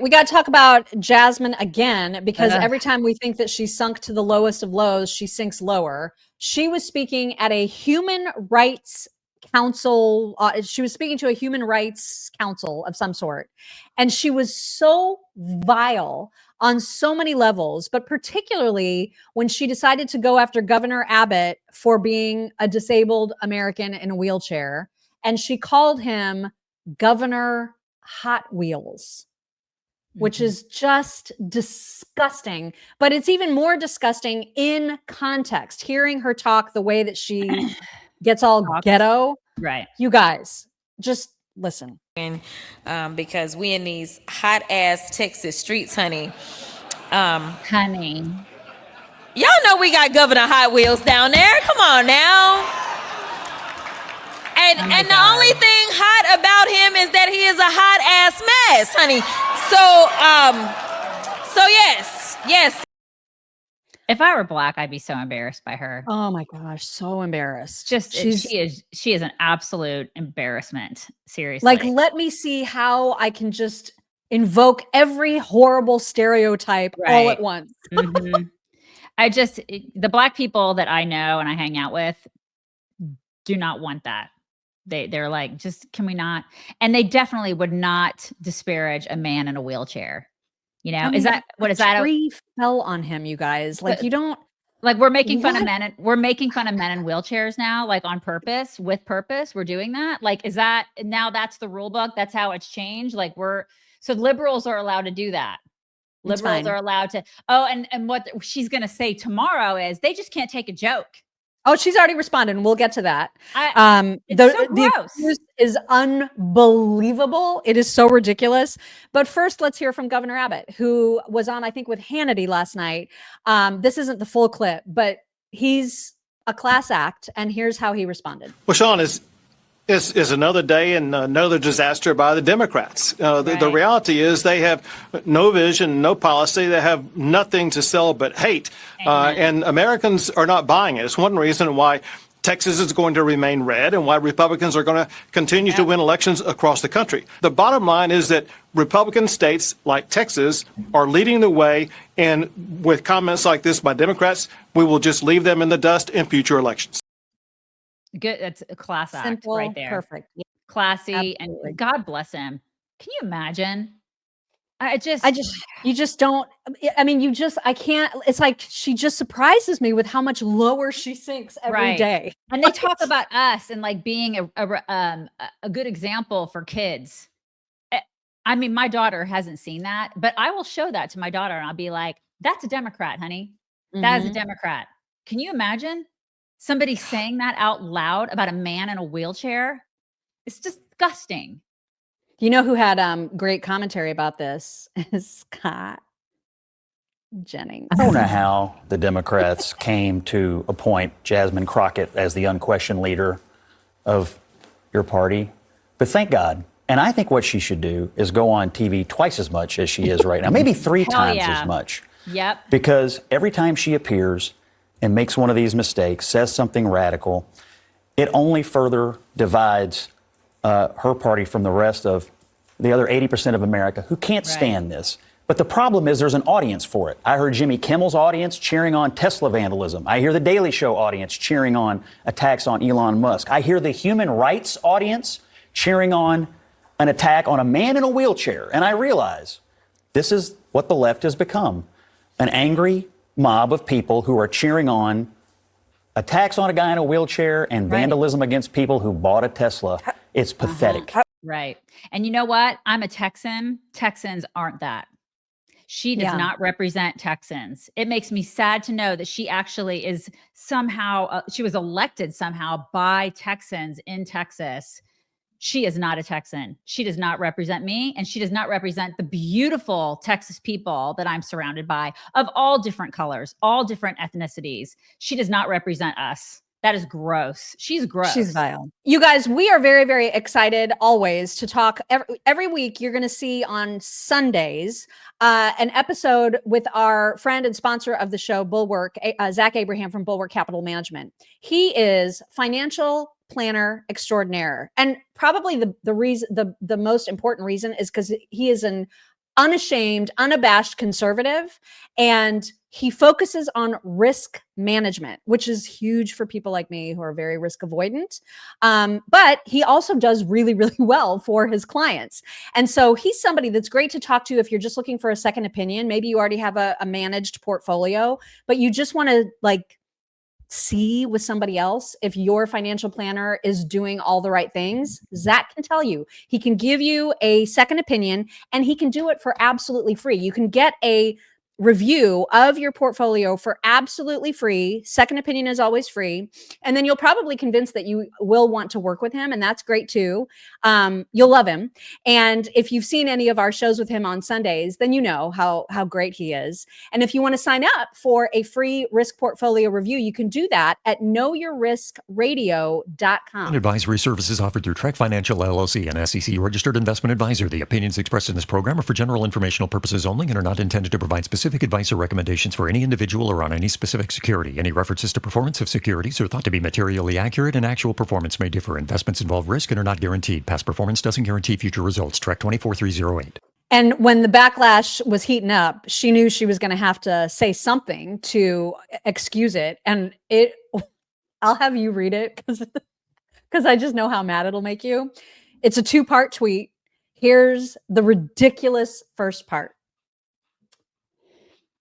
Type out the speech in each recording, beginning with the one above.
We got to talk about Jasmine again, because every time we think that she's sunk to the lowest of lows, she sinks lower. She was speaking at a human rights council. She was speaking to a human rights council of some sort. And she was so vile on so many levels, but particularly when she decided to go after Governor Abbott for being a disabled American in a wheelchair. And she called him Governor Hot Wheels, which is just disgusting. But it's even more disgusting in context, hearing her talk the way that she gets all ghetto. Right. You guys, just listen. Because we in these hot ass Texas streets, honey. Honey. Y'all know we got Governor Hot Wheels down there. Come on now. And the only thing hot about him is that he is a hot ass mess, honey. So yes. If I were Black, I'd be so embarrassed by her. Oh my gosh, so embarrassed. She is an absolute embarrassment. Seriously. Like, let me see how I can just invoke every horrible stereotype all at once. The Black people that I know and I hang out with do not want that. They're like, just, can we not? And they definitely would not disparage a man in a wheelchair. You know, is that a tree fell on him, you guys? Like, you don't, like, we're making fun of men. We're making fun of men in wheelchairs now, like on purpose, with purpose. We're doing that. Like, is that now that's the rule book? That's how it's changed. Like, so liberals are allowed to do that. Liberals are allowed to. Oh, and what she's going to say tomorrow is they just can't take a joke. Oh, she's already responded, and we'll get to that. The abuse is unbelievable. It is so ridiculous. But first, let's hear from Governor Abbott, who was on, I think, with Hannity last night. This isn't the full clip, but he's a class act, and here's how he responded. Well, Sean, is another day and another disaster by the Democrats. The reality is they have no vision, no policy. They have nothing to sell but hate. And Americans are not buying it. It's one reason why Texas is going to remain red and why Republicans are going to continue to win elections across the country. The bottom line is that Republican states like Texas are leading the way. And with comments like this by Democrats, we will just leave them in the dust in future elections. Good. That's a class act. Simple, right there. Perfect. Classy. Absolutely. And God bless him. Can you imagine? You just don't, I mean, I can't, it's like, she just surprises me with how much lower she sinks every day. And they talk about us and like being a good example for kids. I mean, my daughter hasn't seen that, but I will show that to my daughter and I'll be like, that's a Democrat, honey. That is a Democrat. Can you imagine somebody saying that out loud about a man in a wheelchair? It's disgusting. You know who had great commentary about this is Scott Jennings. I don't know how the Democrats came to appoint Jasmine Crockett as the unquestioned leader of your party, but thank God. And I think what she should do is go on TV twice as much as she is right now, maybe three times as much. Yep. Because every time she appears and makes one of these mistakes, says something radical, it only further divides her party from the rest of the other 80% of America who can't stand this. But the problem is there's an audience for it. I heard Jimmy Kimmel's audience cheering on Tesla vandalism. I hear the Daily Show audience cheering on attacks on Elon Musk. I hear the human rights audience cheering on an attack on a man in a wheelchair. And I realize this is what the left has become, an angry mob of people who are cheering on attacks on a guy in a wheelchair and vandalism against people who bought a Tesla. It's pathetic. Right. And you know what? I'm a Texan. Texans aren't that. She does not represent Texans. It makes me sad to know that she actually is somehow, she was elected somehow by Texans in Texas. She is not a Texan. She does not represent me, and she does not represent the beautiful Texas people that I'm surrounded by of all different colors, all different ethnicities. She does not represent us. That is gross. She's gross. She's vile. You guys, we are very, very excited always to talk. Every week, you're going to see on Sundays an episode with our friend and sponsor of the show, Bulwark, Zach Abraham from Bulwark Capital Management. He is financial planner extraordinaire. And probably the reason, the most important reason is because he is an unashamed, unabashed conservative. And he focuses on risk management, which is huge for people like me who are very risk avoidant. But he also does really, really well for his clients. And so he's somebody that's great to talk to if you're just looking for a second opinion. Maybe you already have a managed portfolio, but you just want to like see with somebody else if your financial planner is doing all the right things. Zach can tell you. He can give you a second opinion, and he can do it for absolutely free. You can get a review of your portfolio for absolutely free. Second opinion is always free. And then you'll probably convince that you will want to work with him. And that's great too. You'll love him. And if you've seen any of our shows with him on Sundays, then you know how great he is. And if you want to sign up for a free risk portfolio review, you can do that at knowyourriskradio.com. Advisory services offered through Trek Financial LLC, an SEC registered investment advisor. The opinions expressed in this program are for general informational purposes only and are not intended to provide specific advice or recommendations for any individual or on any specific security. Any references to performance of securities are thought to be materially accurate, and actual performance may differ. Investments involve risk and are not guaranteed. Past performance doesn't guarantee future results. Trek 24308. And when the backlash was heating up, she knew she was going to have to say something to excuse it. And I'll have you read it because I just know how mad it'll make you. It's a 2-part tweet. Here's the ridiculous first part.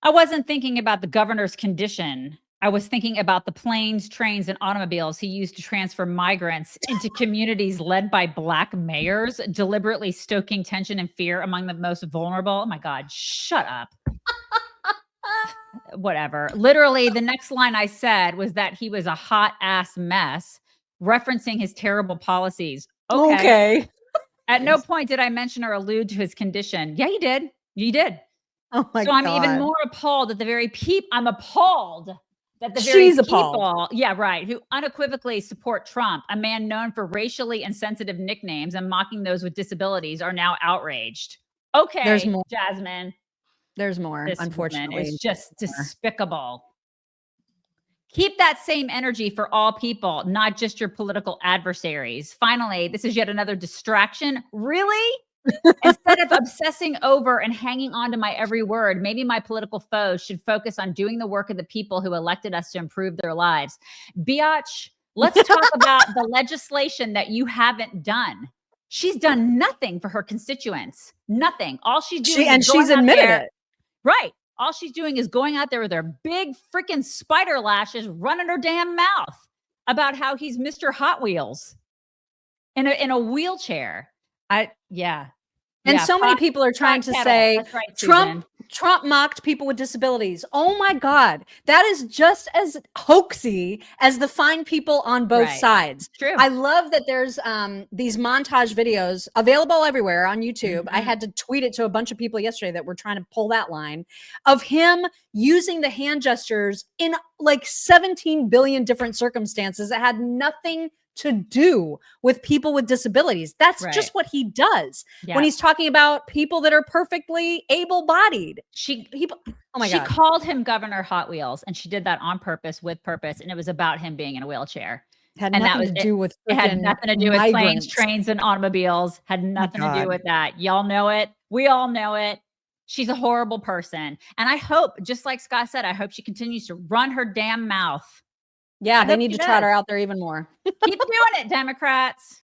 I wasn't thinking about the governor's condition. I was thinking about the planes, trains, and automobiles he used to transfer migrants into communities led by Black mayors, deliberately stoking tension and fear among the most vulnerable. Oh my God, shut up. Whatever. Literally, the next line I said was that he was a hot ass mess, referencing his terrible policies. Okay. At no point did I mention or allude to his condition. Yeah, you did. You did. Oh my God. I'm even more appalled that the very people, I'm appalled that the very people, yeah, right, who unequivocally support Trump, a man known for racially insensitive nicknames and mocking those with disabilities, are now outraged. Okay, there's more. Jasmine. There's more, unfortunately. It's just despicable. Keep that same energy for all people, not just your political adversaries. Finally, this is yet another distraction. Really? Instead of obsessing over and hanging on to my every word, maybe my political foes should focus on doing the work of the people who elected us to improve their lives. Biatch, let's talk about the legislation that you haven't done. She's done nothing for her constituents. Nothing. All she's doing and she's admitted it. Right. All she's doing is going out there with her big freaking spider lashes running her damn mouth about how he's Mr. Hot Wheels in a wheelchair. And so many people are trying to say Trump mocked people with disabilities. Oh my God. That is just as hoaxy as the fine people on both sides. True. I love that there's these montage videos available everywhere on YouTube. I had to tweet it to a bunch of people yesterday that were trying to pull that line of him using the hand gestures in like 17 billion different circumstances that had nothing to do with people with disabilities. That's just what he does when he's talking about people that are perfectly able-bodied. She called him Governor Hot Wheels, and she did that on purpose, with purpose, and it was about him being in a wheelchair. It had nothing to do with planes, trains, and automobiles. Had nothing to do with that. Y'all know it. We all know it. She's a horrible person. And I hope, just like Scott said, I hope she continues to run her damn mouth. Yeah, they need to trot her out there even more. Keep doing it, Democrats.